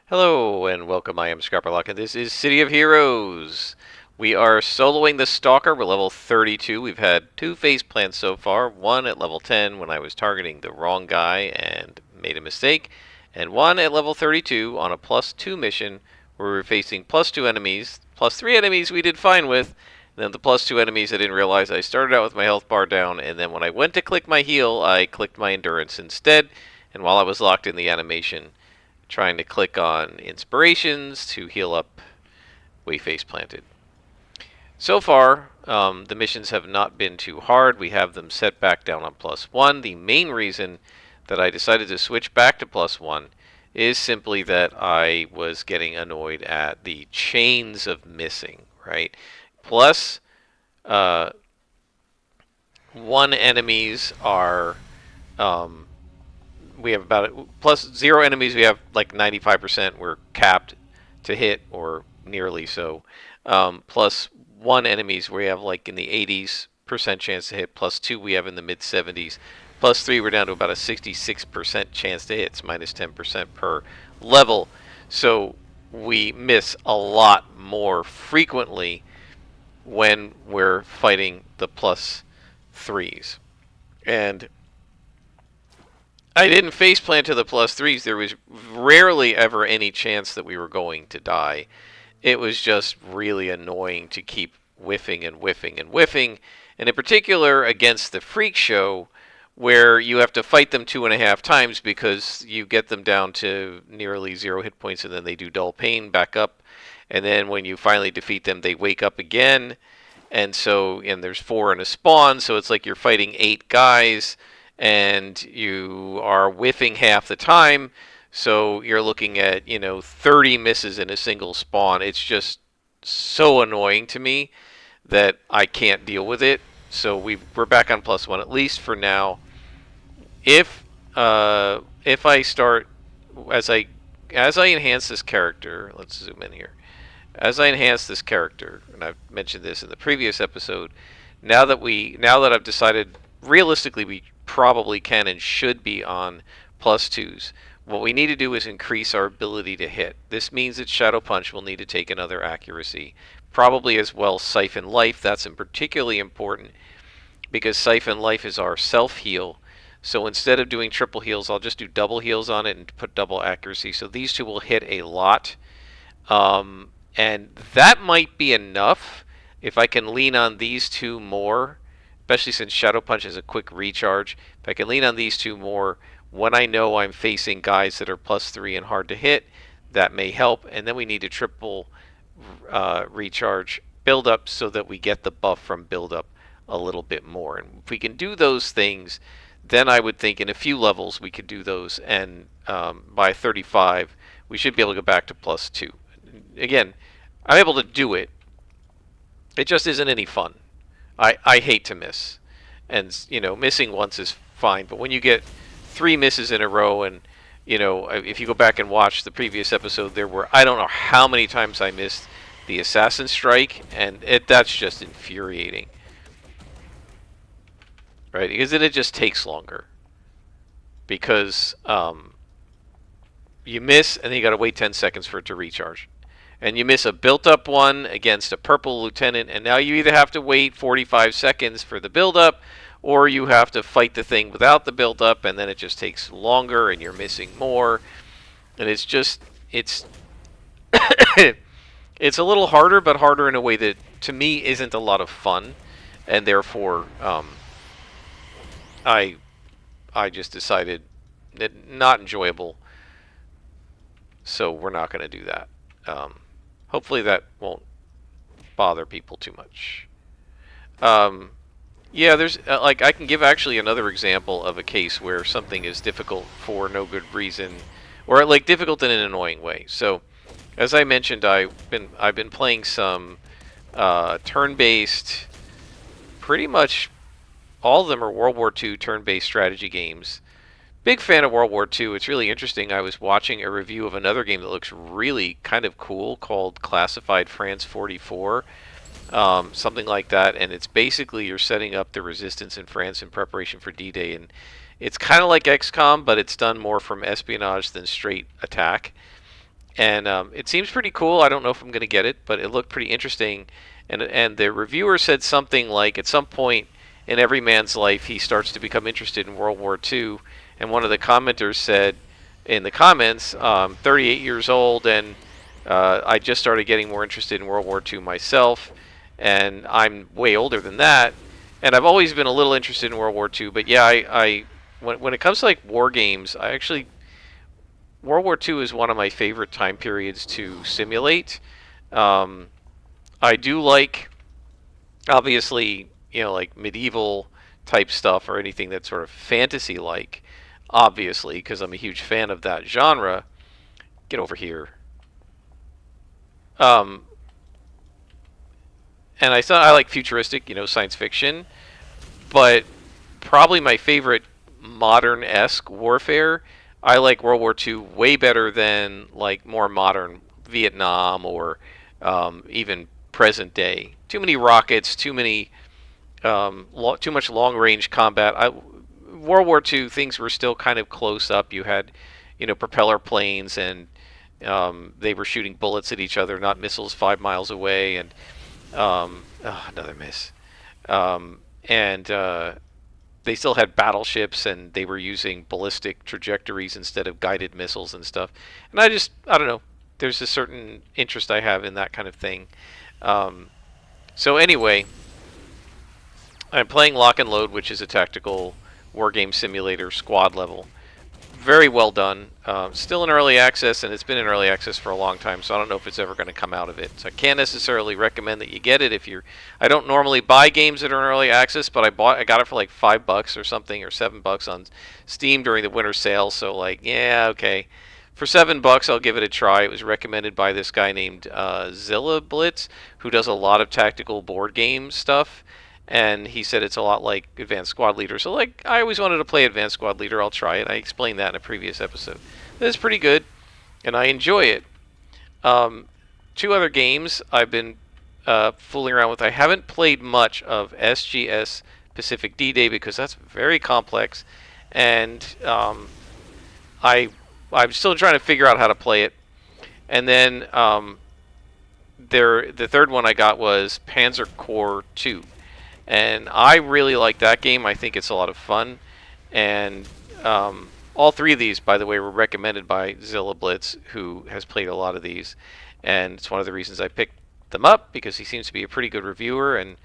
Hello and welcome. I am Scrapperlock and this is City of Heroes. We are soloing the Stalker. We're level 32. We've had two face plants so far. One at level 10 when I was targeting the wrong guy and made a mistake. And one at level 32 on a +2 mission where we were facing +2 enemies. +3 enemies we did fine with. And then the +2 enemies I didn't realize I started out with my health bar down. And then when I went to click my heal, I clicked my endurance instead. And while I was locked in the animation, trying to click on inspirations to heal up Wayface Planted. So far, the missions have not been too hard. We have them set back down on +1. The main reason that I decided to switch back to +1 is simply that I was getting annoyed at the chains of missing, right? Plus, uh, one enemies are we have about +0 enemies. We have like 95%. We're capped to hit or nearly so. +1 enemies we have like in the 80% chance to hit. +2 we have in the mid 70s. +3 we're down to about a 66% chance to hit. It's -10% per level. So we miss a lot more frequently when we're fighting the +3s. And I didn't faceplant to the +3s. There was rarely ever any chance that we were going to die. It was just really annoying to keep whiffing and whiffing and whiffing, and in particular against the Freak Show, where you have to fight them 2.5 times because you get them down to nearly 0 hit points and then they do dull pain back up, and then when you finally defeat them, they wake up again, and there's 4 in a spawn, so it's like you're fighting 8 guys and you are whiffing half the time, so you're looking at 30 misses in a single spawn. It's just so annoying to me that I can't deal with it. So we're back on +1 at least for now. If I start as I enhance this character, let's zoom in here. As I enhance this character, and I've mentioned this in the previous episode, now that I've decided realistically we probably can and should be on +2s. What we need to do is increase our ability to hit. This means that Shadow Punch will need to take another accuracy. Probably as well Siphon Life. That's particularly important because Siphon Life is our self-heal. So instead of doing triple heals, I'll just do double heals on it and put double accuracy. So these two will hit a lot. And that might be enough if I can lean on these two more, especially since Shadow Punch is a quick recharge. If I can lean on these two more when I know I'm facing guys that are +3 and hard to hit, that may help. And then we need to triple recharge build up so that we get the buff from build up a little bit more. And if we can do those things, then I would think in a few levels we could do those, and by 35 we should be able to go back to +2. Again, I'm able to do it. It just isn't any fun. I hate to miss, and missing once is fine, but when you get 3 misses in a row, and if you go back and watch the previous episode, there were I don't know how many times I missed the assassin strike, and that's just infuriating, right? Because then it just takes longer because you miss and then you got to wait 10 seconds for it to recharge. And you miss a built-up one against a purple lieutenant, and now you either have to wait 45 seconds for the build-up, or you have to fight the thing without the build-up, and then it just takes longer, and you're missing more. And it's it's a little harder, but harder in a way that, to me, isn't a lot of fun, and therefore, I just decided that not enjoyable, so we're not going to do that. Hopefully that won't bother people too much. Yeah, there's I can give actually another example of a case where something is difficult for no good reason, or difficult in an annoying way. So, as I mentioned, I've been playing some turn-based. Pretty much all of them are World War II turn-based strategy games. Big fan of World War II. It's really interesting. I was watching a review of another game that looks really kind of cool called Classified France 44. Something like that. And it's basically you're setting up the resistance in France in preparation for D-Day. And it's kind of like XCOM, but it's done more from espionage than straight attack. and it seems pretty cool. I don't know if I'm going to get it, but it looked pretty interesting. And the reviewer said something like, at some point in every man's life, he starts to become interested in World War II. And one of the commenters said in the comments, 38 years old, and I just started getting more interested in World War II myself, and I'm way older than that. And I've always been a little interested in World War II, but yeah, when it comes to like war games, I actually World War II is one of my favorite time periods to simulate. Um, I do like, obviously, like medieval type stuff or anything that's sort of fantasy like, obviously, because I'm a huge fan of that genre. Get over here. Um, and I thought I like futuristic, science fiction, but probably my favorite modern-esque warfare. I like World War II way better than like more modern Vietnam or even present day. Too many rockets, too much long-range combat. World War II, things were still kind of close up. You had, propeller planes, and they were shooting bullets at each other, not missiles 5 miles away. And another miss. And they still had battleships, and they were using ballistic trajectories instead of guided missiles and stuff. And I don't know. There's a certain interest I have in that kind of thing. So anyway, I'm playing Lock and Load, which is a tactical war game simulator, squad level. Very well done. Still in early access, and it's been in early access for a long time, so I don't know if it's ever going to come out of it. So I can't necessarily recommend that you get it if you're. I don't normally buy games that are in early access, but I got it for like $5 or something, or $7 on Steam during the winter sale. So like, yeah, okay. For $7, I'll give it a try. It was recommended by this guy named Zilla Blitz, who does a lot of tactical board game stuff. And he said it's a lot like Advanced Squad Leader. So, like, I always wanted to play Advanced Squad Leader. I'll try it. I explained that in a previous episode. It's pretty good, and I enjoy it. Two other games I've been fooling around with. I haven't played much of SGS Pacific D-Day because that's very complex, and I'm still trying to figure out how to play it. And then the third one I got was Panzer Corps 2. And I really like that game. I think it's a lot of fun. And all three of these, by the way, were recommended by Zilla Blitz, who has played a lot of these. And it's one of the reasons I picked them up, because he seems to be a pretty good reviewer and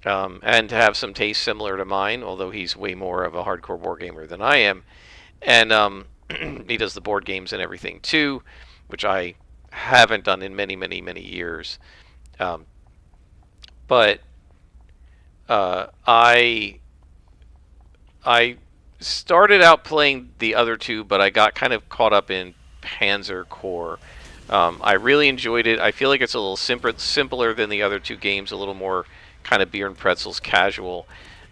to have some taste similar to mine, although he's way more of a hardcore board gamer than I am. And he does the board games and everything too, which I haven't done in many, many, many years. But I started out playing the other two, but I got kind of caught up in Panzer Corps. I really enjoyed it. I feel like it's a little simpler than the other two games, a little more kind of beer and pretzels casual,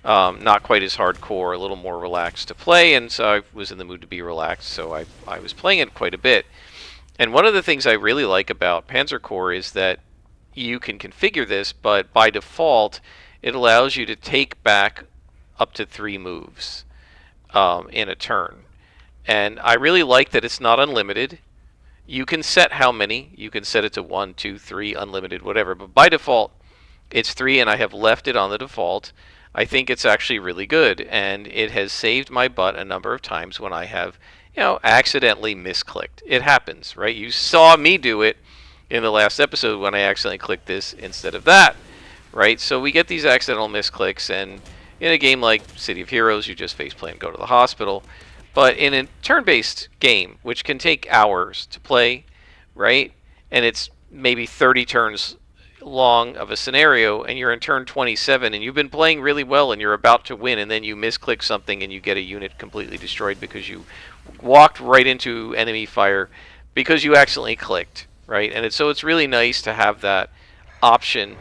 not quite as hardcore, a little more relaxed to play, and so I was in the mood to be relaxed, so I was playing it quite a bit. And one of the things I really like about Panzer Corps is that you can configure this, but by default, it allows you to take back up to 3 moves in a turn. And I really like that it's not unlimited. You can set how many. You can set it to 1, 2, 3, unlimited, whatever. But by default, it's 3, and I have left it on the default. I think it's actually really good, and it has saved my butt a number of times when I have, accidentally misclicked. It happens, right? You saw me do it in the last episode when I accidentally clicked this instead of that, right? So we get these accidental misclicks, and in a game like City of Heroes, you just faceplant and go to the hospital. But in a turn-based game, which can take hours to play, right? And it's maybe 30 turns long of a scenario, and you're in turn 27, and you've been playing really well, and you're about to win, and then you misclick something, and you get a unit completely destroyed because you walked right into enemy fire because you accidentally clicked, right? And so it's really nice to have that option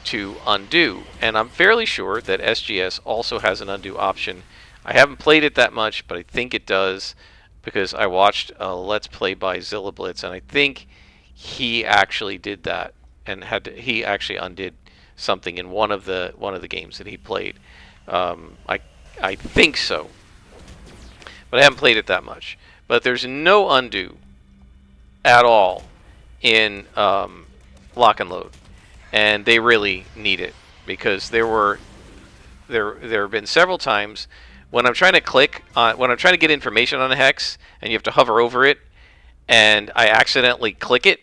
to undo, and I'm fairly sure that SGS also has an undo option. I haven't played it that much, but I think it does, because I watched a Let's Play by Zilla Blitz, and I think he actually did that, and he actually undid something in one of the games that he played. I think so, but I haven't played it that much. But there's no undo at all in lock and load, and they really need it because there have been several times when I'm trying to when I'm trying to get information on a hex and you have to hover over it, and I accidentally click it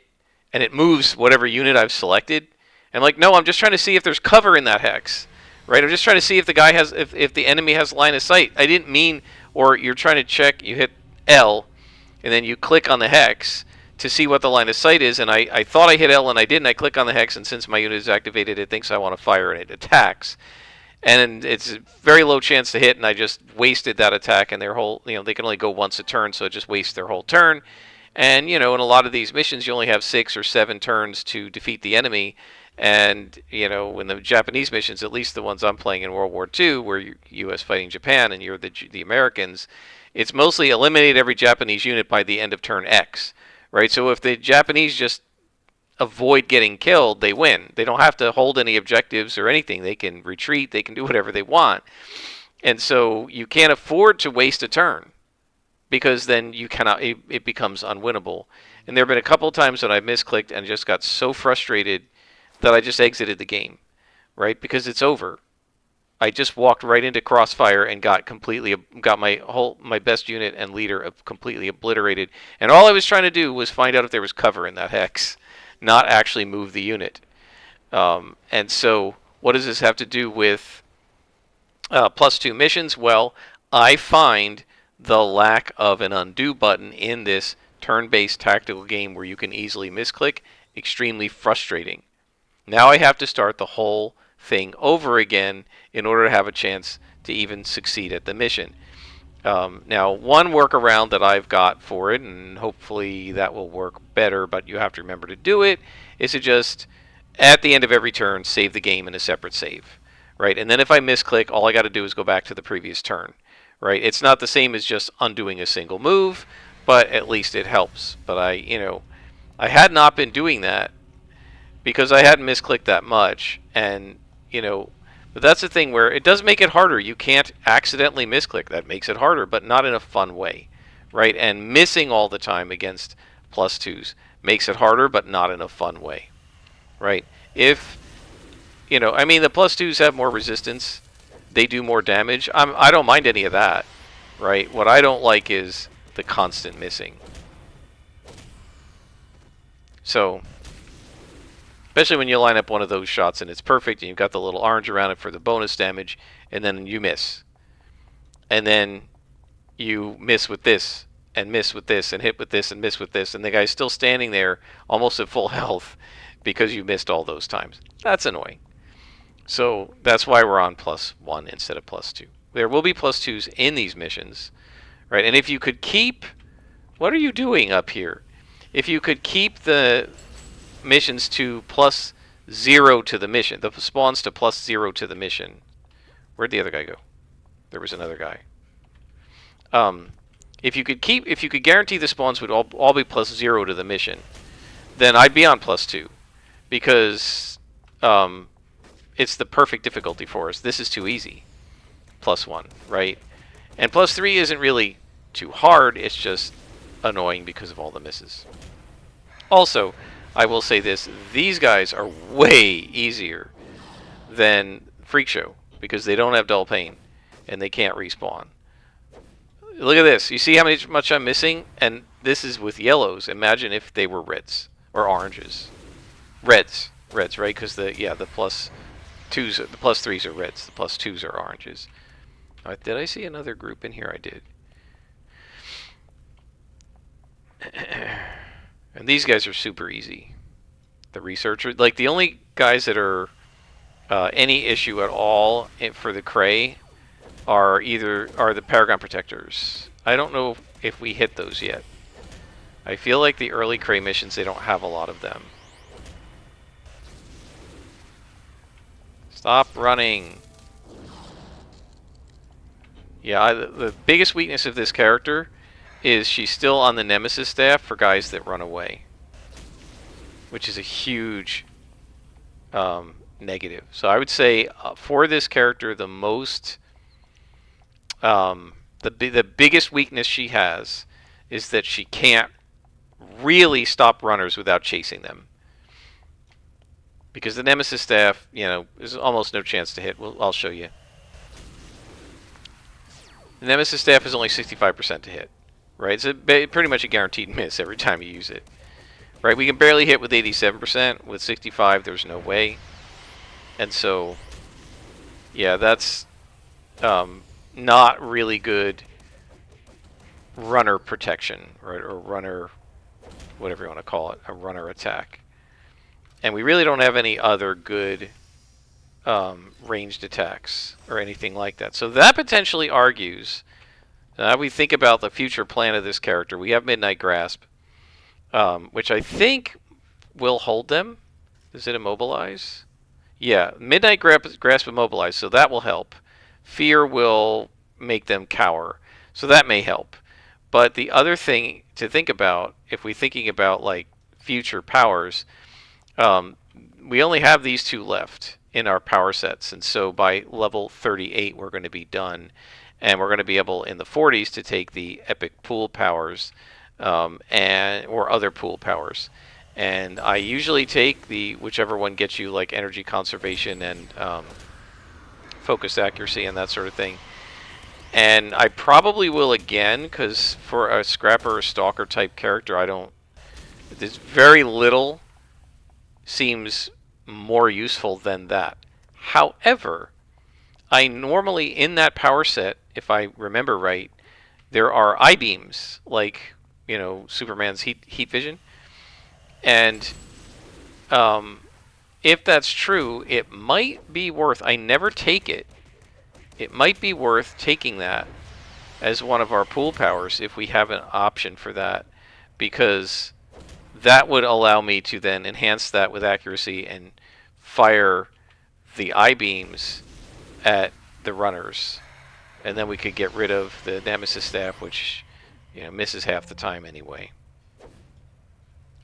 and it moves whatever unit I've selected. I'm like, no, I'm just trying to see if there's cover in that hex, right? I'm just trying to see if the guy has, if the enemy has line of sight. I didn't mean, or you're trying to check, you hit L, and then you click on the hex to see what the line of sight is, and I thought I hit L and I didn't. I click on the hex, and since my unit is activated, it thinks I want to fire and it attacks. And it's a very low chance to hit, and I just wasted that attack, and their whole, they can only go once a turn, so it just wastes their whole turn. And, in a lot of these missions, you only have 6 or 7 turns to defeat the enemy. And, in the Japanese missions, at least the ones I'm playing in World War II, where you're U.S. fighting Japan and you're the Americans, it's mostly eliminate every Japanese unit by the end of turn X, right? So if the Japanese just avoid getting killed, they win. They don't have to hold any objectives or anything. They can retreat. They can do whatever they want. And so you can't afford to waste a turn, because then you cannot. It becomes unwinnable. And there have been a couple of times when I misclicked and just got so frustrated that I just exited the game, right? Because it's over. I just walked right into crossfire and got my best unit and leader completely obliterated. And all I was trying to do was find out if there was cover in that hex, not actually move the unit. And so, what does this have to do with +2 missions? Well, I find the lack of an undo button in this turn-based tactical game where you can easily misclick extremely frustrating. Now I have to start the whole thing over again in order to have a chance to even succeed at the mission. Now, one workaround that I've got for it, and hopefully that will work better, but you have to remember to do it, is to just, at the end of every turn, save the game in a separate save, right? And then if I misclick, all I got to do is go back to the previous turn, right? It's not the same as just undoing a single move, but at least it helps. But I had not been doing that because I hadn't misclicked that much, and but that's the thing where it does make it harder. You can't accidentally misclick. That makes it harder, but not in a fun way, right? And missing all the time against +2s makes it harder, but not in a fun way, right? If the +2s have more resistance, they do more damage. I don't mind any of that, right? What I don't like is the constant missing. So, especially when you line up one of those shots and it's perfect and you've got the little orange around it for the bonus damage, and then you miss. And then you miss with this, and miss with this, and hit with this, and miss with this, and the guy's still standing there almost at full health because you missed all those times. That's annoying. So that's why we're on +1 instead of +2. There will be +2s in these missions, right? And if you could keep... What are you doing up here? If you could keep the missions to +0 to the mission, the spawns to +0 to the mission. Where'd the other guy go? There was another guy. If you could guarantee the spawns would all be +0 to the mission, then I'd be on +2, because it's the perfect difficulty for us. This is too easy. +1, right? And +3 isn't really too hard. It's just annoying because of all the misses. Also, I will say this, these guys are way easier than Freak Show because they don't have dull pain and they can't respawn. Look at this. You see how much I'm missing? And this is with yellows. Imagine if they were reds or oranges. Reds, right? Because the +2s, the +3s are reds, the +2s are oranges. Did I see another group in here? I did. And these guys are super easy. The researchers, like the only guys that are any issue at all for the Cray are the Paragon Protectors. I don't know if we hit those yet. I feel like the early Cray missions, they don't have a lot of them. Stop running. Yeah, the biggest weakness of this character is she's still on the Nemesis staff for guys that run away, which is a huge negative. So I would say for this character, the biggest weakness she has is that she can't really stop runners without chasing them. Because the Nemesis Staff, you know, there's almost no chance to hit. I'll show you. The Nemesis Staff is only 65% to hit. Right? It's pretty much a guaranteed miss every time you use it. Right? We can barely hit with 87%. With 65, there's no way. And so, yeah, that's not really good runner protection, right? Or runner, whatever you want to call it, a runner attack. And we really don't have any other good ranged attacks or anything like that. So that potentially argues, now we think about the future plan of this character, we have Midnight Grasp, which I think will hold them. Does it immobilize? Yeah, Midnight Grasp immobilize, so that will help. Fear will make them cower, so that may help. But the other thing to think about, if we're thinking about like future powers, we only have these two left in our power sets, and so by level 38 we're going to be done, and we're going to be able in the 40s to take the epic pool powers or other pool powers. And I usually take the whichever one gets you like energy conservation and focus accuracy and that sort of thing. And I probably will again, because for a Scrapper or Stalker type character, there's very little seems more useful than that. However, I normally, in that power set, if I remember right, there are I-beams, like, you know, Superman's heat vision. And if that's true, it might be worth, I never take it, it might be worth taking that as one of our pool powers if we have an option for that, because that would allow me to then enhance that with accuracy and fire the I-beams at the runners, and then we could get rid of the Nemesis Staff, which, you know, misses half the time anyway.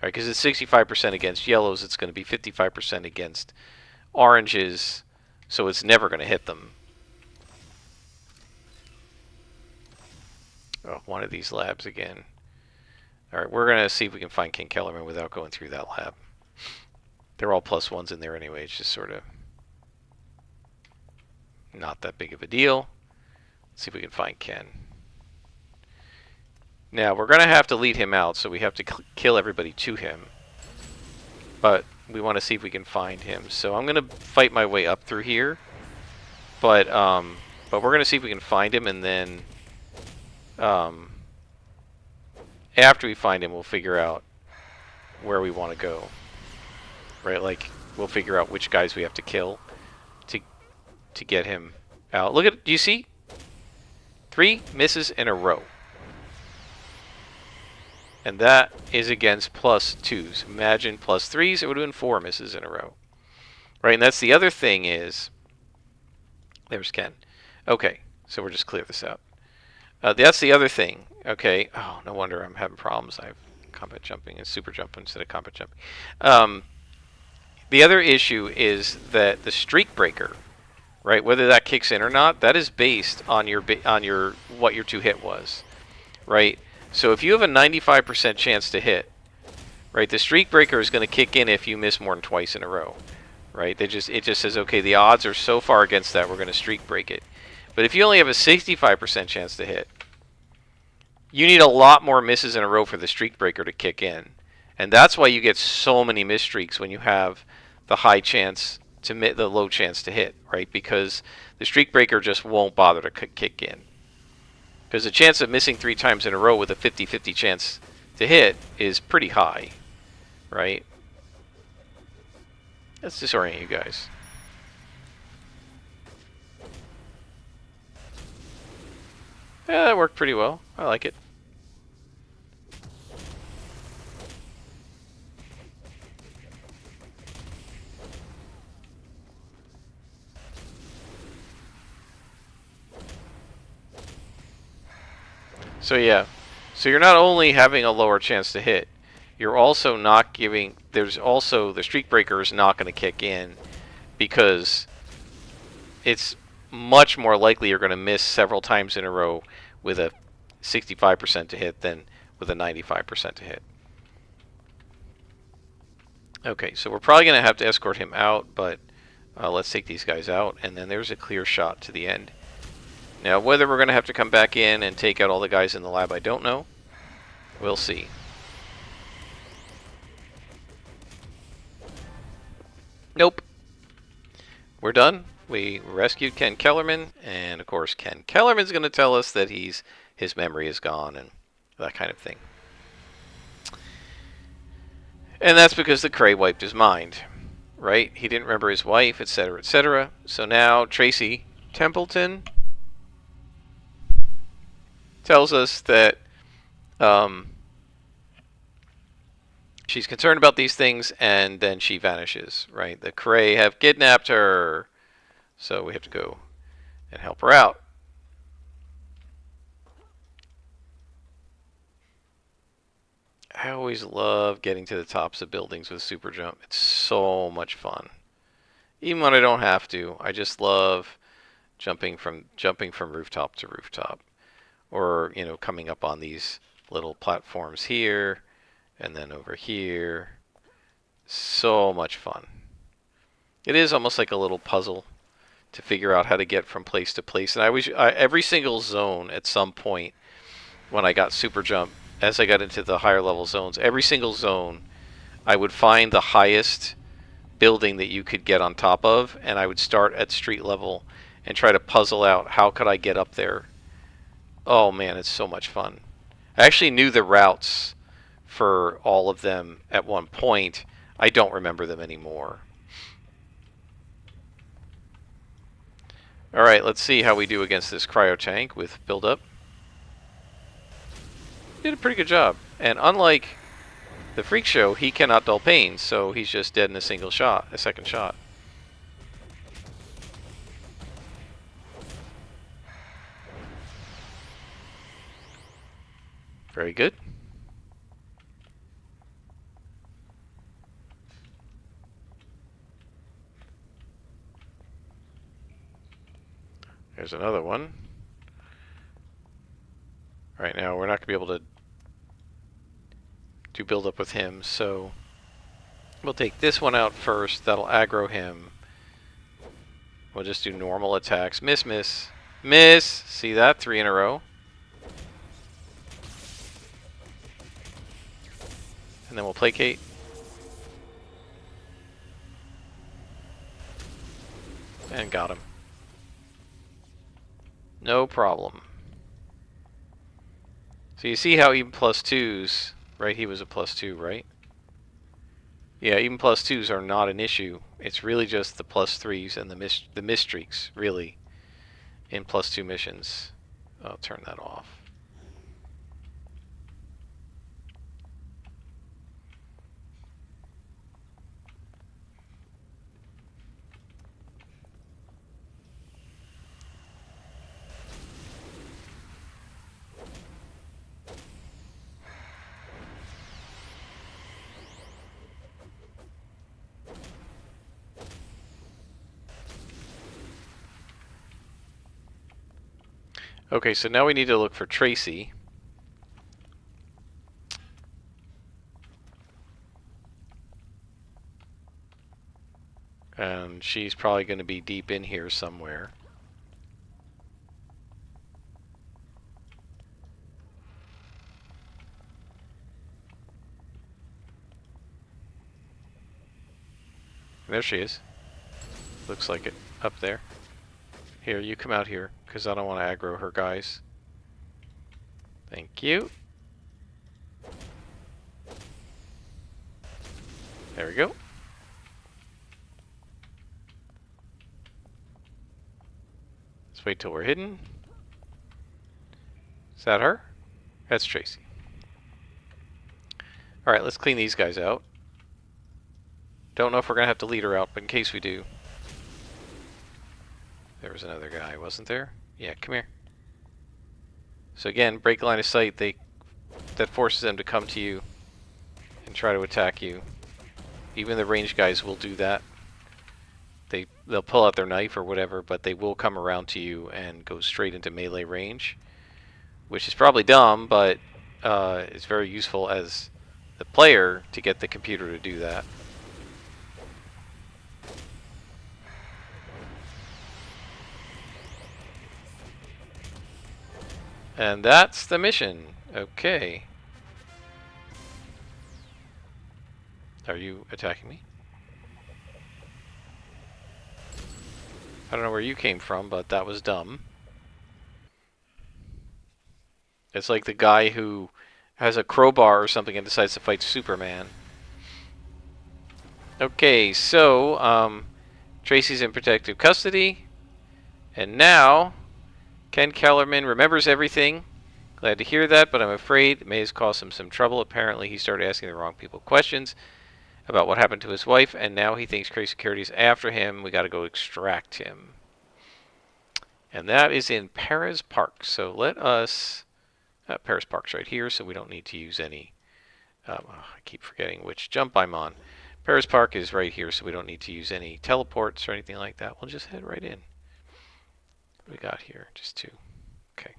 Right, because it's 65% against yellows, it's going to be 55% against oranges, so it's never going to hit them. Oh, one of these labs again. Alright, we're going to see if we can find King Kellerman without going through that lab. They're all +1s in there anyway, it's just sort of not that big of a deal. Let's see if we can find Ken. Now, we're going to have to lead him out, so we have to kill everybody to him. But we want to see if we can find him. So I'm going to fight my way up through here. But we're going to see if we can find him, and then after we find him, we'll figure out where we want to go. Right? Like, we'll figure out which guys we have to kill to get him out. Look at, do you see? 3 misses in a row. And that is against +2s. Imagine +3s, it would have been 4 misses in a row. Right, and that's the other thing is... There's Ken. Okay, so we'll just clear this out. That's the other thing. Okay, oh, no wonder I'm having problems. I have combat jumping and super jump instead of combat jumping. The other issue is that the streak breaker, right, whether that kicks in or not, that is based on your what your 2-hit was, right? So if you have a 95% chance to hit, right, the streak breaker is going to kick in if you miss more than twice in a row, right? It just says, okay, the odds are so far against that, we're going to streak break it. But if you only have a 65% chance to hit, you need a lot more misses in a row for the streak breaker to kick in. And that's why you get so many miss streaks when you have the high chance to the low chance to hit, right? Because the streak breaker just won't bother to kick in. Because the chance of missing 3 times in a row with a 50-50 chance to hit is pretty high, right? Let's disorient you guys. Yeah, that worked pretty well. I like it. So yeah, so you're not only having a lower chance to hit, you're also not giving, there's also, the streak breaker is not going to kick in because it's much more likely you're going to miss several times in a row with a 65% to hit than with a 95% to hit. Okay, so we're probably going to have to escort him out, but let's take these guys out, and then there's a clear shot to the end. Now, whether we're going to have to come back in and take out all the guys in the lab, I don't know. We'll see. Nope. We're done. We rescued Ken Kellerman, and of course Ken Kellerman's going to tell us that his memory is gone and that kind of thing. And that's because the Cray wiped his mind, right? He didn't remember his wife, etc., etc. So now Tracy Templeton tells us that she's concerned about these things, and then she vanishes, right? The Cray have kidnapped her, so we have to go and help her out. I always love getting to the tops of buildings with super jump. It's so much fun. Even when I don't have to, I just love jumping from rooftop to rooftop, or coming up on these little platforms here and then over here. So much fun. It is almost like a little puzzle to figure out how to get from place to place. And every single zone at some point when I got super jump, as I got into the higher level zones, every single zone I would find the highest building that you could get on top of, and I would start at street level and try to puzzle out how could I get up there. Oh man, it's so much fun. I actually knew the routes for all of them at one point. I don't remember them anymore. Alright, let's see how we do against this cryo tank with build-up. Did a pretty good job. And unlike the Freak Show, he cannot dull pain, so he's just dead in a second shot. Very good. There's another one. Right now, we're not going to be able to do build up with him, so we'll take this one out first. That'll aggro him. We'll just do normal attacks. Miss, miss, miss. See that? 3 in a row. And then we'll placate. And got him. No problem. So you see how even +2s, right? He was a +2, right? Yeah, even +2s are not an issue. It's really just the +3s and the miss streaks, really, in +2 missions. I'll turn that off. Okay, so now we need to look for Tracy. And she's probably going to be deep in here somewhere. There she is. Looks like it. Up there. Here, you come out here, because I don't want to aggro her guys. Thank you. There we go. Let's wait till we're hidden. Is that her? That's Tracy. Alright, let's clean these guys out. Don't know if we're going to have to lead her out, but in case we do. There was another guy, wasn't there? Yeah, come here. So again, break line of sight, that forces them to come to you and try to attack you. Even the ranged guys will do that. They'll pull out their knife or whatever, but they will come around to you and go straight into melee range, which is probably dumb, but it's very useful as the player to get the computer to do that. And that's the mission. Okay. Are you attacking me? I don't know where you came from, but that was dumb. It's like the guy who has a crowbar or something and decides to fight Superman. Okay, so, Tracy's in protective custody. And now, Ken Kellerman remembers everything. Glad to hear that, but I'm afraid it may have caused him some trouble. Apparently, he started asking the wrong people questions about what happened to his wife, and now he thinks Crazy Security's after him. We gotta go extract him. And that is in Perez Park. So let us... Perez Park's right here, so we don't need to use any... I keep forgetting which jump I'm on. Perez Park is right here, so we don't need to use any teleports or anything like that. We'll just head right in. What do we got here? Just two. Okay.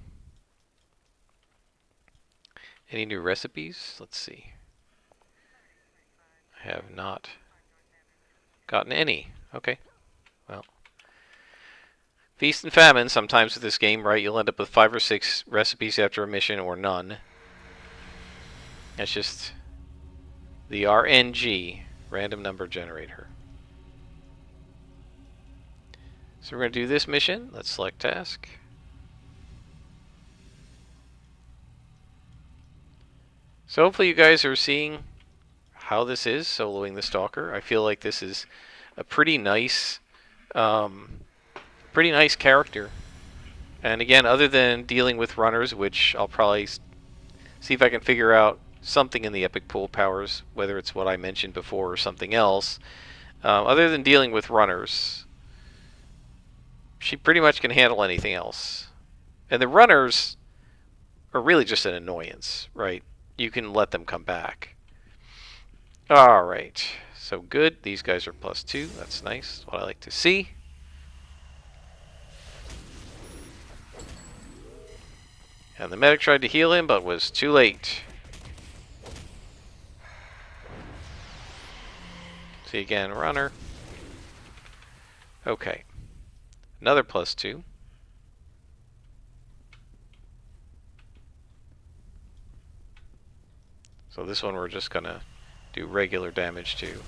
Any new recipes? Let's see. I have not gotten any. Okay. Well. Feast and famine sometimes with this game, right? You'll end up with 5 or 6 recipes after a mission or none. That's just the RNG, random number generator. So we're going to do this mission. Let's select task. So hopefully you guys are seeing how this is, soloing the Stalker. I feel like this is a pretty nice character. And again, other than dealing with runners, which I'll probably see if I can figure out something in the epic pool powers, whether it's what I mentioned before or something else. Other than dealing with runners, she pretty much can handle anything else. And the runners are really just an annoyance, right? You can let them come back. Alright, so good. These guys are +2. That's nice. What I like to see. And the medic tried to heal him, but was too late. See again, runner. Okay. Another +2. So this one we're just gonna do regular damage to.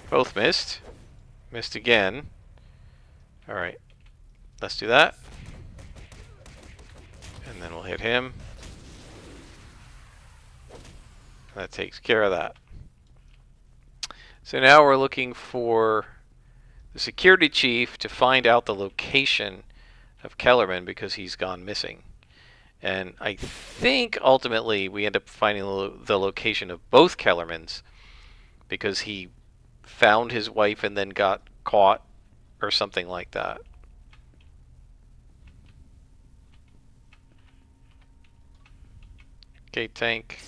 Both missed. Missed again. Alright. Let's do that. And then we'll hit him. That takes care of that. So now we're looking for the security chief to find out the location of Kellerman because he's gone missing. And I think ultimately we end up finding the location of both Kellermans because he found his wife and then got caught or something like that. Okay, tank.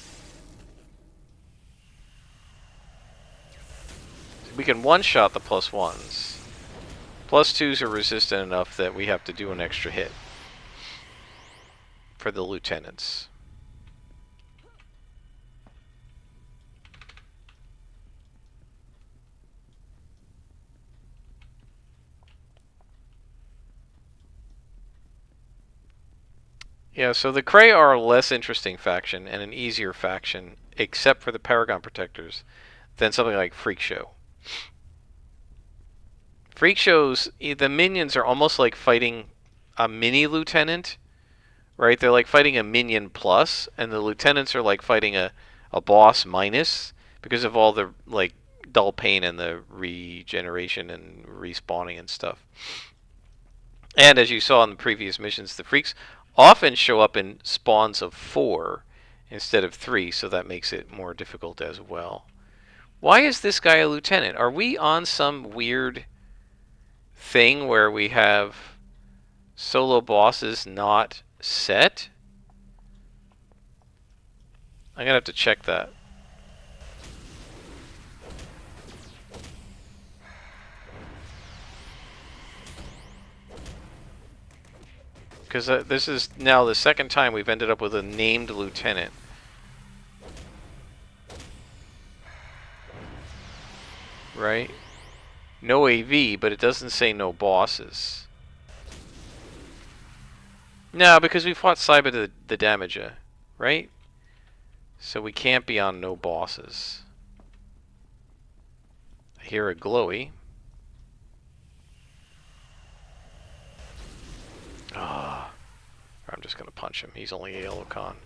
So we can one-shot the +1s. +2s are resistant enough that we have to do an extra hit for the lieutenants. Yeah, so the Kree are a less interesting faction and an easier faction, except for the Paragon Protectors, than something like Freak Show. Freak Shows, the minions are almost like fighting a mini lieutenant, right? They're like fighting a minion plus, and the lieutenants are like fighting a boss minus because of all the like dull pain and the regeneration and respawning and stuff. And as you saw in the previous missions, the freaks often show up in spawns of 4 instead of 3, so that makes it more difficult as well. Why is this guy a lieutenant? Are we on some weird thing where we have solo bosses not set? I'm gonna have to check that. Because this is now the second time we've ended up with a named lieutenant. right? No AV, but it doesn't say no bosses. No, because we fought Cyber the Damager, right? So we can't be on no bosses. I hear a glowy. Ah, I'm just gonna punch him. He's only a yellow con.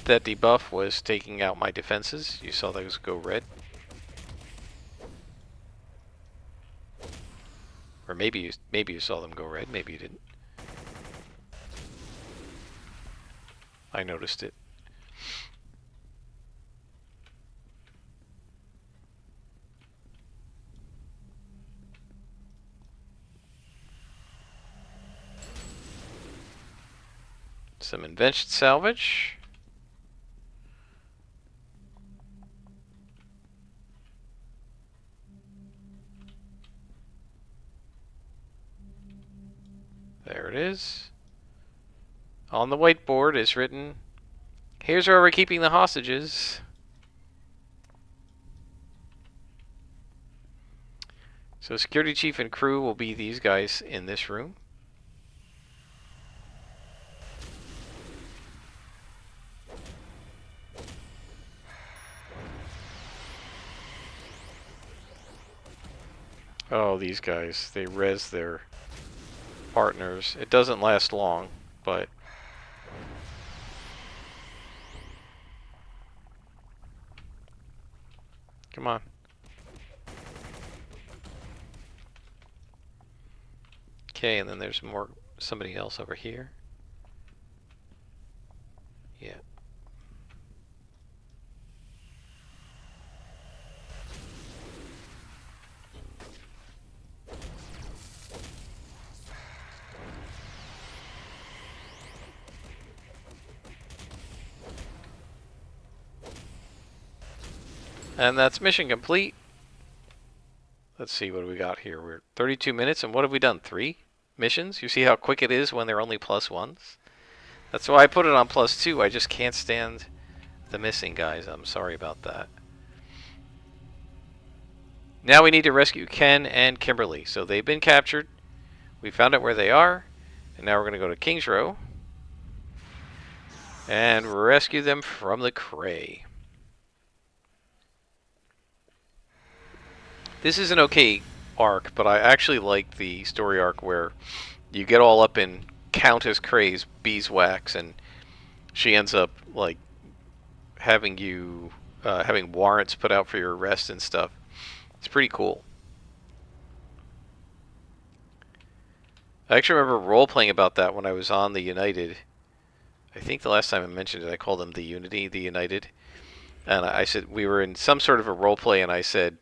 That debuff was taking out my defenses. You saw those go red. Or maybe you saw them go red. Maybe you didn't. I noticed it. Some invention salvage. There it is. On the whiteboard is written, here's where we're keeping the hostages. So security chief and crew will be these guys in this room. Oh, these guys, they res their partners. It doesn't last long, but come on. Okay, and then there's somebody else over here. Yeah. And that's mission complete. Let's see what we got here. We're 32 minutes, and what have we done? 3 missions? You see how quick it is when they're only +1s? That's why I put it on +2. I just can't stand the missing guys. I'm sorry about that. Now we need to rescue Ken and Kimberly. So they've been captured. We found out where they are. And now we're going to go to King's Row and rescue them from the Cray. This is an okay arc, but I actually like the story arc where you get all up in Countess Cray's beeswax, and she ends up like having you having warrants put out for your arrest and stuff. It's pretty cool. I actually remember role-playing about that when I was on the United. I think the last time I mentioned it, I called them the Unity, the United. And I said, we were in some sort of a role-play, and I said,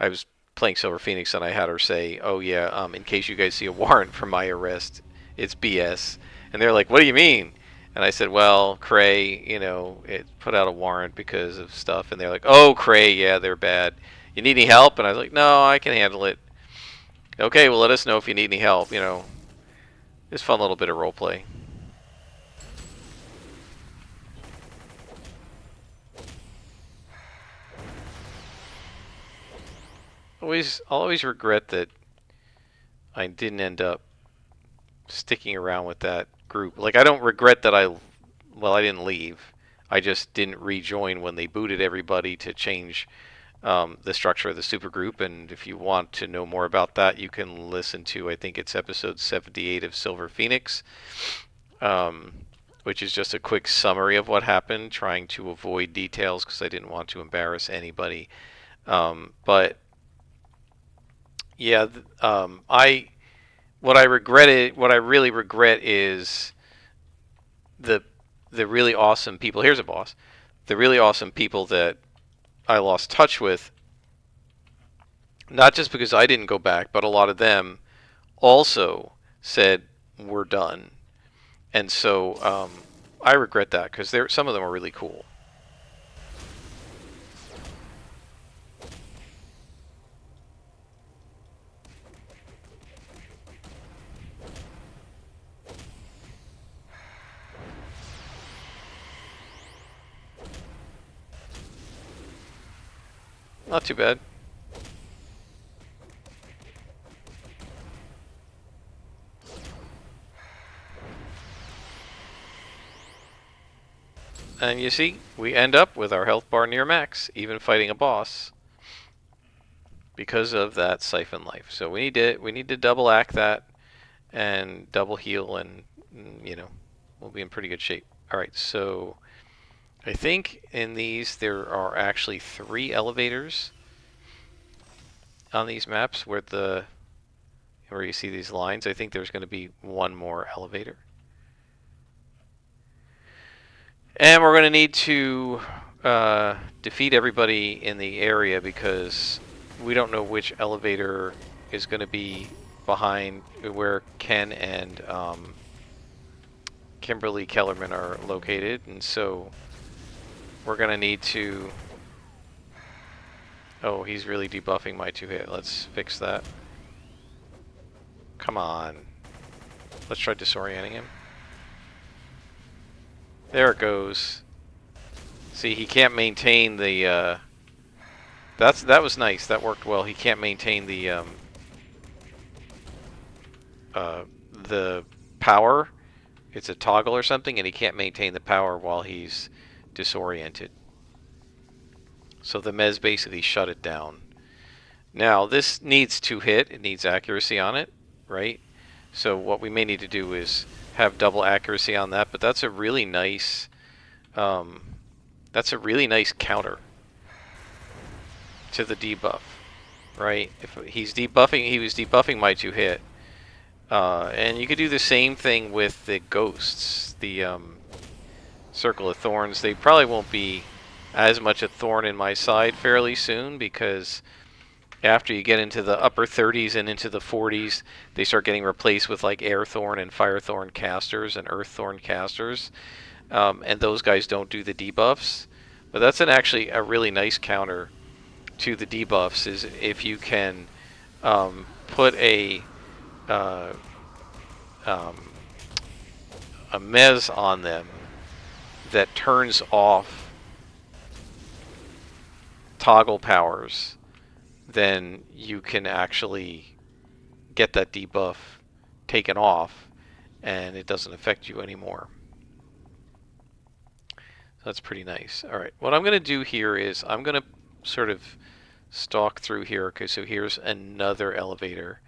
I was playing Silver Phoenix, and I had her say, oh yeah, in case you guys see a warrant for my arrest, it's BS. And they're like, what do you mean? And I said, well, Cray, you know, it put out a warrant because of stuff. And they're like, oh, Cray, yeah, they're bad. You need any help? And I was like, no, I can handle it. Okay, well, let us know if you need any help, you know. Just fun little bit of role play. I'll always regret that I didn't end up sticking around with that group. Like, I don't regret that I didn't leave. I just didn't rejoin when they booted everybody to change the structure of the supergroup. And if you want to know more about that, you can listen to, I think it's episode 78 of Silver Phoenix, which is just a quick summary of what happened, trying to avoid details because I didn't want to embarrass anybody. But yeah, what I really regret is the really awesome people. Here's a boss. The really awesome people that I lost touch with, not just because I didn't go back, but a lot of them also said we're done, and so I regret that because some of them are really cool. not too bad. And you see, we end up with our health bar near max, even fighting a boss, because of that siphon life. So we need to double act that and double heal, and you know, we'll be in pretty good shape. All right, so I think in these there are actually 3 elevators on these maps where you see these lines. I think there's going to be 1 more elevator. And we're going to need to defeat everybody in the area because we don't know which elevator is going to be behind where Ken and Kimberly Kellerman are located, and so we're going to need to... Oh, he's really debuffing my 2-hit. Let's fix that. Come on. Let's try disorienting him. There it goes. See, he can't maintain the... that was nice. That worked well. He can't maintain the power. It's a toggle or something, and he can't maintain the power while he's disoriented. So the Mez basically shut it down. Now, this needs 2-hit. It needs accuracy on it, right? So what we may need to do is have double accuracy on that, but that's a really nice... that's a really nice counter to the debuff, right? If he's debuffing, he was debuffing my 2-hit. And you could do the same thing with the ghosts, the Circle of Thorns. They probably won't be as much a thorn in my side fairly soon, because after you get into the upper 30s and into the 40s, they start getting replaced with like Air Thorn and Fire Thorn casters and Earth Thorn casters. And those guys don't do the debuffs. But that's actually a really nice counter to the debuffs, is if you can put a mez on them that turns off toggle powers, then you can actually get that debuff taken off and it doesn't affect you anymore. So that's pretty nice. Alright, what I'm going to do here is I'm going to sort of stalk through here. Okay, so here's another elevator.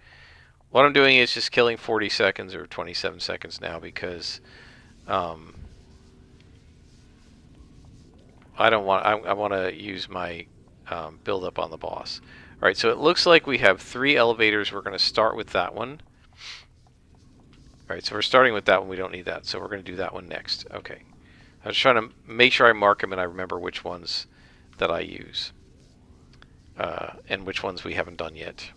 What I'm doing is just killing 40 seconds or 27 seconds now because I don't want. I want to use my build up on the boss. All right, so it looks like we have 3 elevators. We're going to start with that one. All right, so we're starting with that one. We don't need that, so we're going to do that one next. Okay, I was trying to make sure I mark them and I remember which ones that I use and which ones we haven't done yet.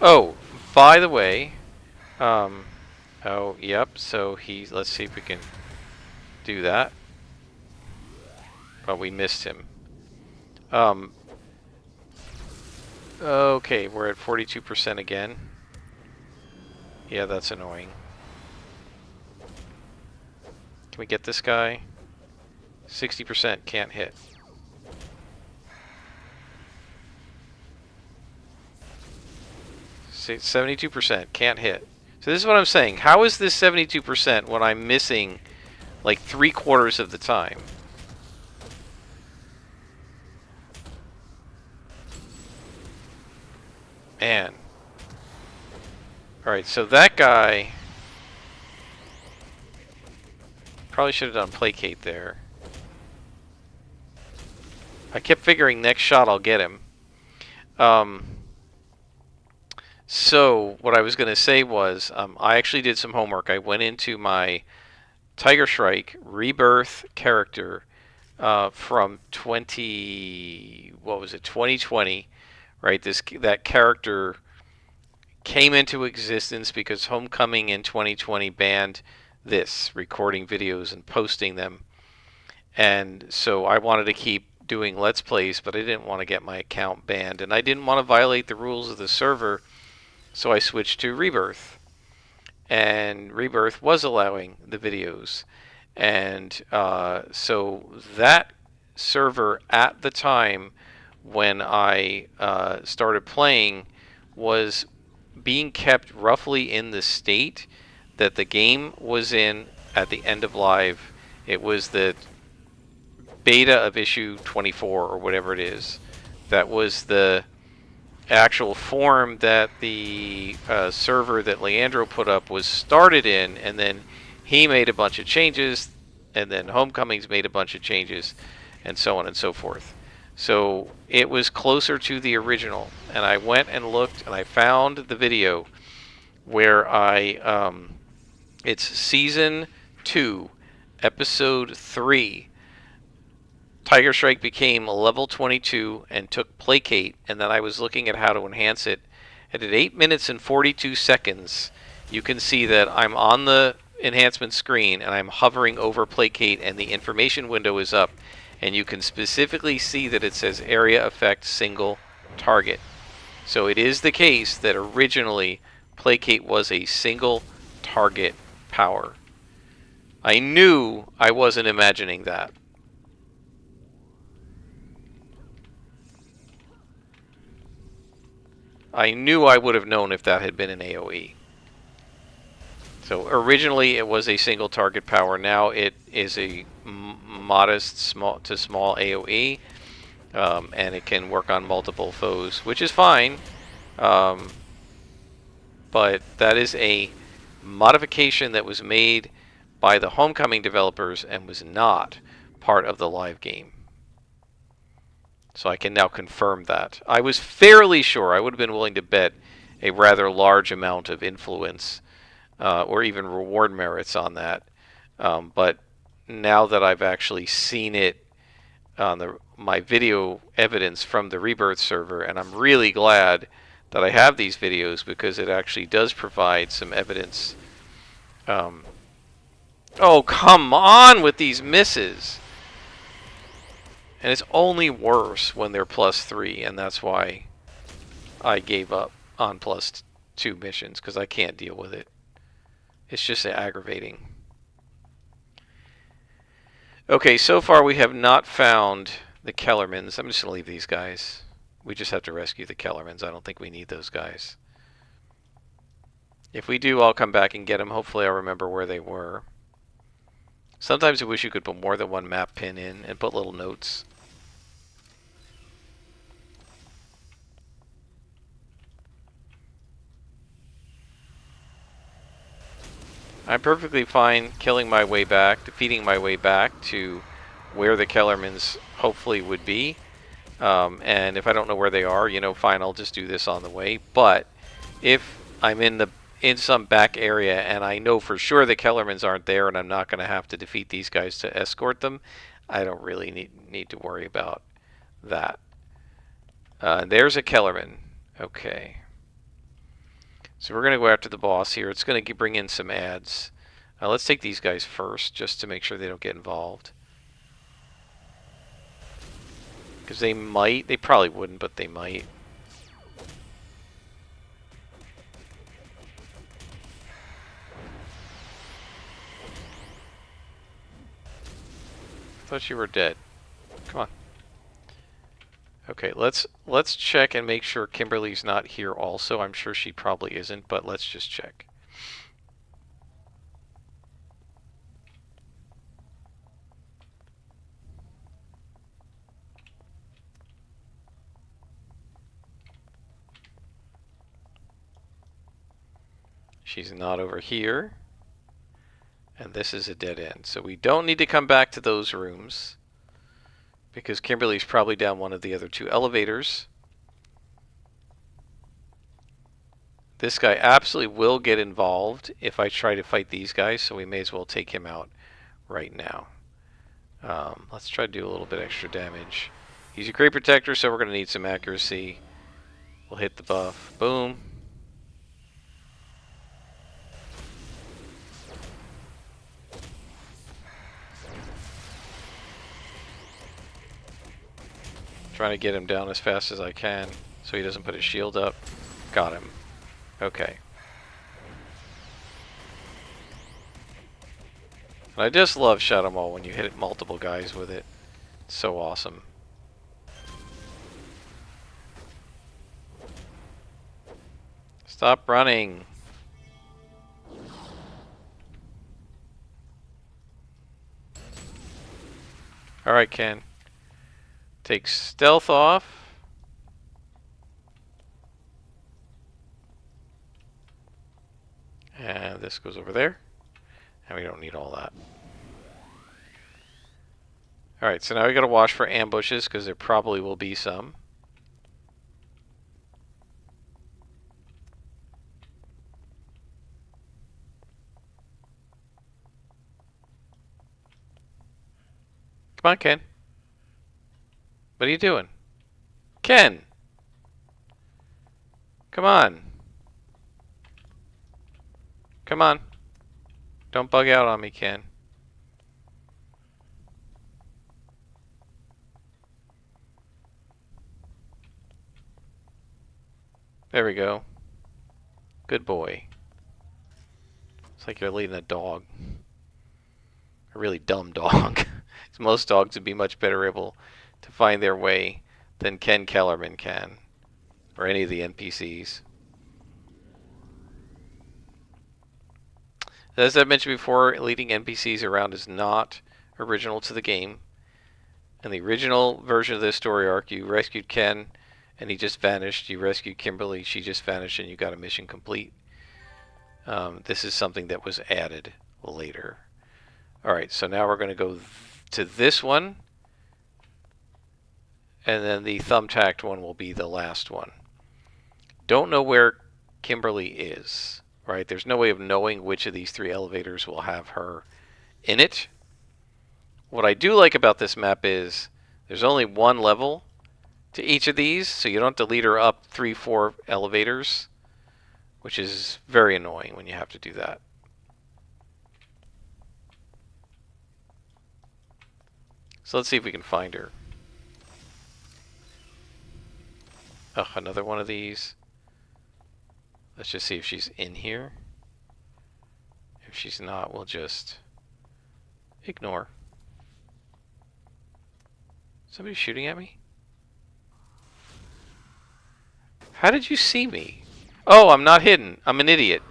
Oh, by the way, oh, yep, so let's see if we can do that. But we missed him. Okay, we're at 42% again. Yeah, that's annoying. Can we get this guy? 60% can't hit. See, 72% can't hit. So this is what I'm saying. How is this 72% when I'm missing like 3/4 of the time? Man. Alright, so that guy probably should have done placate there. I kept figuring next shot I'll get him. So what I was going to say was I actually did some homework. I went into my Tiger Shrike Rebirth character from 2020, right? That character came into existence because Homecoming in 2020 banned this, recording videos and posting them. And so I wanted to keep doing Let's Plays, but I didn't want to get my account banned, and I didn't want to violate the rules of the server, so I switched to Rebirth. And Rebirth was allowing the videos. And so that server at the time when I started playing was being kept roughly in the state that the game was in at the end of live. It was the beta of issue 24 or whatever it is. That was the actual form that the server that Leandro put up was started in, and then he made a bunch of changes, and then Homecomings made a bunch of changes, and so on and so forth. So it was closer to the original, and I went and looked, and I found the video where it's season 2, episode 3. Tiger Strike became level 22 and took Placate, and then I was looking at how to enhance it. And at 8 minutes and 42 seconds, you can see that I'm on the enhancement screen and I'm hovering over Placate, and the information window is up. And you can specifically see that it says area effect single target. So it is the case that originally Placate was a single target power. I knew I wasn't imagining that. I knew I would have known if that had been an AoE. So originally it was a single target power. Now it is a modest small AoE, and it can work on multiple foes, which is fine. But that is a modification that was made by the Homecoming developers and was not part of the live game. So I can now confirm that. I was fairly sure. I would have been willing to bet a rather large amount of influence or even reward merits on that. But now that I've actually seen it on my video evidence from the Rebirth server, and I'm really glad that I have these videos because it actually does provide some evidence. Oh, come on with these misses! And it's only worse when they're +3, and that's why I gave up on +2 missions, because I can't deal with it. It's just aggravating. Okay, so far we have not found the Kellermans. I'm just going to leave these guys. We just have to rescue the Kellermans. I don't think we need those guys. If we do, I'll come back and get them. Hopefully I'll remember where they were. Sometimes I wish you could put more than one map pin in and put little notes. I'm perfectly fine killing my way back, defeating my way back to where the Kellermans hopefully would be. And if I don't know where they are, fine, I'll just do this on the way. But if I'm in some back area and I know for sure the Kellermans aren't there and I'm not going to have to defeat these guys to escort them, I don't really need to worry about that. There's a Kellerman. Okay. So we're going to go after the boss here. It's going to bring in some ads. Let's take these guys first, just to make sure they don't get involved. Because they might. They probably wouldn't, but they might. I thought you were dead. Come on. Okay, let's check and make sure Kimberly's not here also. I'm sure she probably isn't, but let's just check. She's not over here. And this is a dead end. So we don't need to come back to those rooms, because Kimberly's probably down one of the other 2 elevators. This guy absolutely will get involved if I try to fight these guys, so we may as well take him out right now. Let's try to do a little bit extra damage. He's a great protector, so we're going to need some accuracy. We'll hit the buff. Boom. Trying to get him down as fast as I can so he doesn't put his shield up. Got him. Okay. And I just love Shadow Maul when you hit multiple guys with it. It's so awesome. Stop running. Alright, Ken. Take stealth off. And this goes over there. And we don't need all that. Alright, so now we gotta watch for ambushes, because there probably will be some. Come on, Ken. What are you doing? Ken! Come on. Come on. Don't bug out on me, Ken. There we go. Good boy. It's like you're leading a dog. A really dumb dog. Most dogs would be much better able to find their way than Ken Kellerman can. Or any of the NPCs. As I mentioned before, leading NPCs around is not original to the game. In the original version of this story arc, you rescued Ken and he just vanished. You rescued Kimberly, she just vanished, and you got a mission complete. This is something that was added later. Alright, so now we're going to go to this one. And then the thumbtacked one will be the last one. Don't know where Kimberly is. Right? There's no way of knowing which of these 3 elevators will have her in it. What I do like about this map is there's only 1 level to each of these, so you don't have to lead her up 3-4 elevators, which is very annoying when you have to do that. So let's see if we can find her. Oh, another one of these. Let's just see if she's in here. If she's not, we'll just ignore. Somebody shooting at me? How did you see me? Oh, I'm not hidden. I'm an idiot.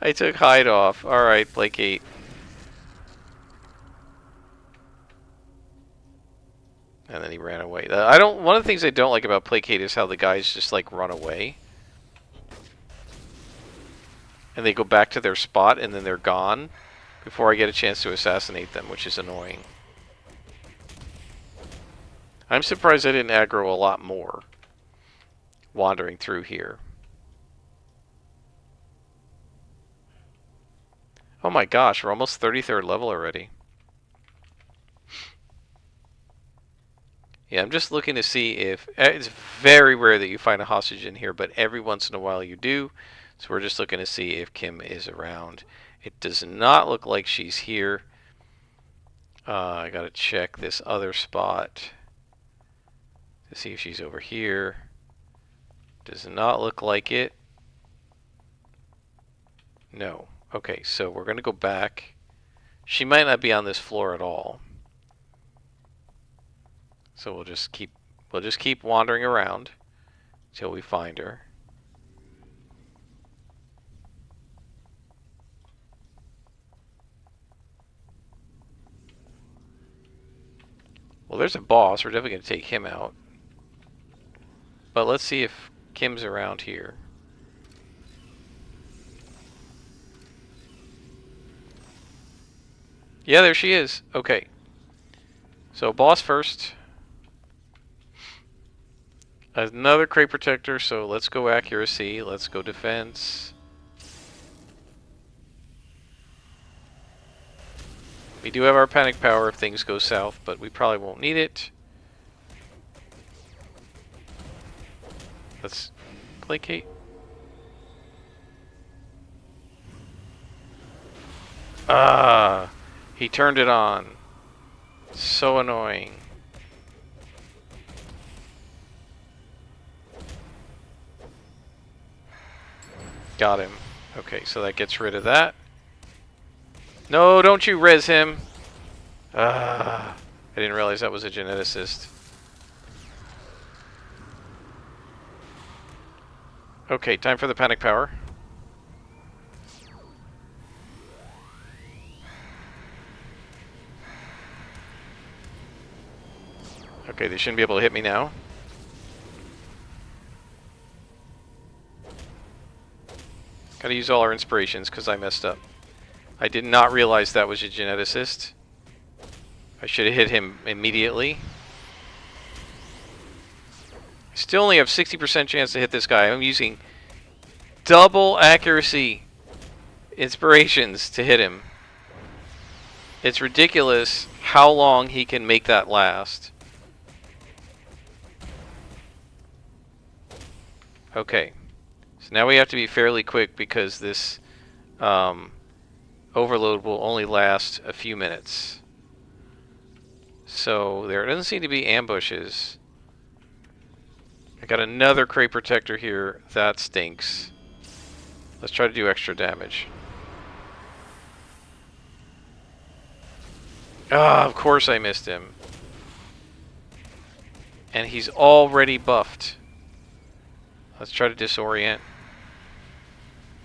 I took hide off. Alright, placate. And then he ran away. One of the things I don't like about placate is how the guys just like run away. And they go back to their spot and then they're gone before I get a chance to assassinate them, which is annoying. I'm surprised I didn't aggro a lot more wandering through here. Oh my gosh, we're almost 33rd level already. Yeah, I'm just looking to see if... It's very rare that you find a hostage in here, but every once in a while you do. So we're just looking to see if Kim is around. It does not look like she's here. I gotta check this other spot to see if she's over here. Does not look like it. No. Okay, so we're gonna go back. She might not be on this floor at all. So we'll just keep wandering around until we find her. Well, there's a boss. We're definitely going to take him out. But let's see if Kim's around here. Yeah, there she is. Okay. So boss first. Another crate protector, so let's go accuracy. Let's go defense. We do have our panic power if things go south, but we probably won't need it. Let's placate. Ah, he turned it on. So annoying. Got him. Okay, so that gets rid of that. No, don't you res him. I didn't realize that was a geneticist. Okay, time for the panic power. Okay, they shouldn't be able to hit me now. Gotta use all our inspirations because I messed up. I did not realize that was a geneticist. I should have hit him immediately. Still only have 60% chance to hit this guy. I'm using double accuracy inspirations to hit him. It's ridiculous how long he can make that last. Okay. So now we have to be fairly quick because this overload will only last a few minutes. So there doesn't seem to be ambushes. I got another crate protector here. That stinks. Let's try to do extra damage. Ah, of course I missed him. And he's already buffed. Let's try to disorient.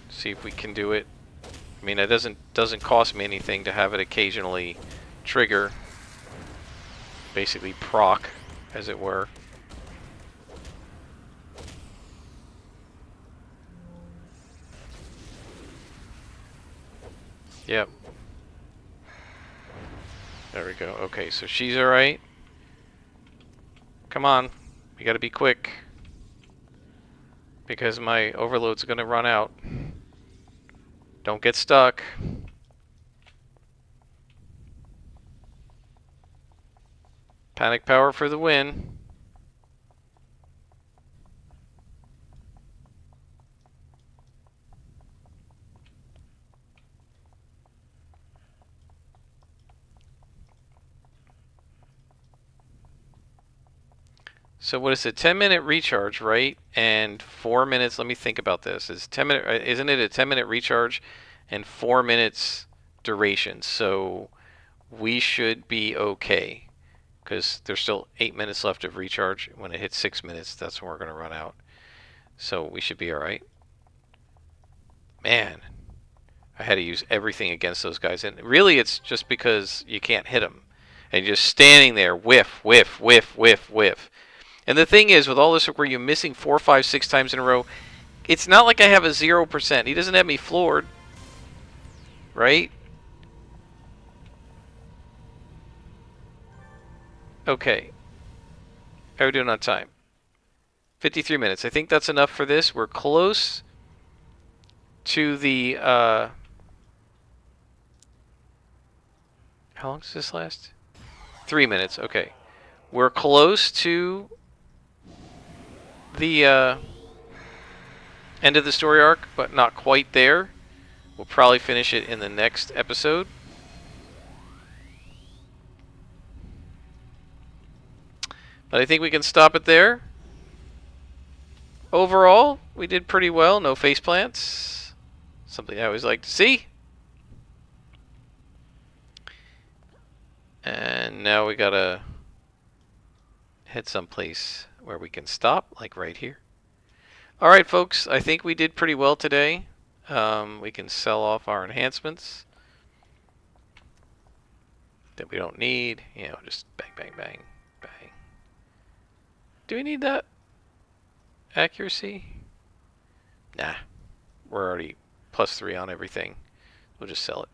See if we can do it. I mean, it doesn't cost me anything to have it occasionally trigger. Basically proc, as it were. Yep. There we go. Okay, so she's alright. Come on. We gotta be quick. Because my overload's gonna run out. Don't get stuck. Panic power for the win. So what is it? 10-minute recharge, right? And 4 minutes. Let me think about this. Is 10-minute? Isn't it a 10-minute recharge and 4 minutes duration? So we should be okay because there's still 8 minutes left of recharge. When it hits 6 minutes, that's when we're going to run out. So we should be all right. Man, I had to use everything against those guys, and really, it's just because you can't hit them, and you're just standing there, whiff, whiff, whiff, whiff, whiff. And the thing is, with all this where you're missing 4, 5, 6 times in a row, it's not like I have a 0%. He doesn't have me floored. Right? Okay. How are we doing on time? 53 minutes. I think that's enough for this. We're close to the... How long does this last? 3 minutes. Okay. We're close to the end of the story arc, but not quite there. We'll probably finish it in the next episode. But I think we can stop it there. Overall, we did pretty well. No faceplants. Something I always like to see. And now we gotta head someplace where we can stop, like right here. Alright folks, I think we did pretty well today. We can sell off our enhancements that we don't need. You know, just bang, bang, bang, bang. Do we need that accuracy? Nah, we're already +3 on everything. We'll just sell it.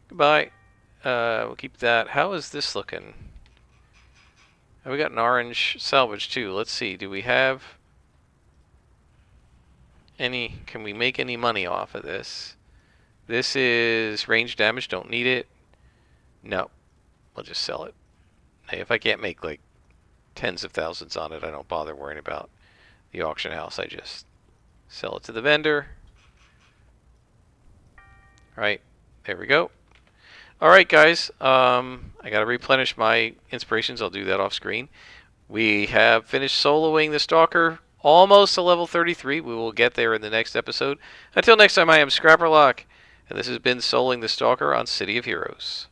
Goodbye. We'll keep that. How is this looking? Oh, we got an orange salvage too. Let's see. Do we have any? Can we make any money off of this? This is range damage. Don't need it. No. We'll just sell it. Hey, if I can't make like tens of thousands on it, I don't bother worrying about the auction house. I just sell it to the vendor. Right. There we go. Alright guys, I gotta replenish my inspirations. I'll do that off screen. We have finished soloing the Stalker almost to level 33. We will get there in the next episode. Until next time, I am Scrapperlock, and this has been Souling the Stalker on City of Heroes.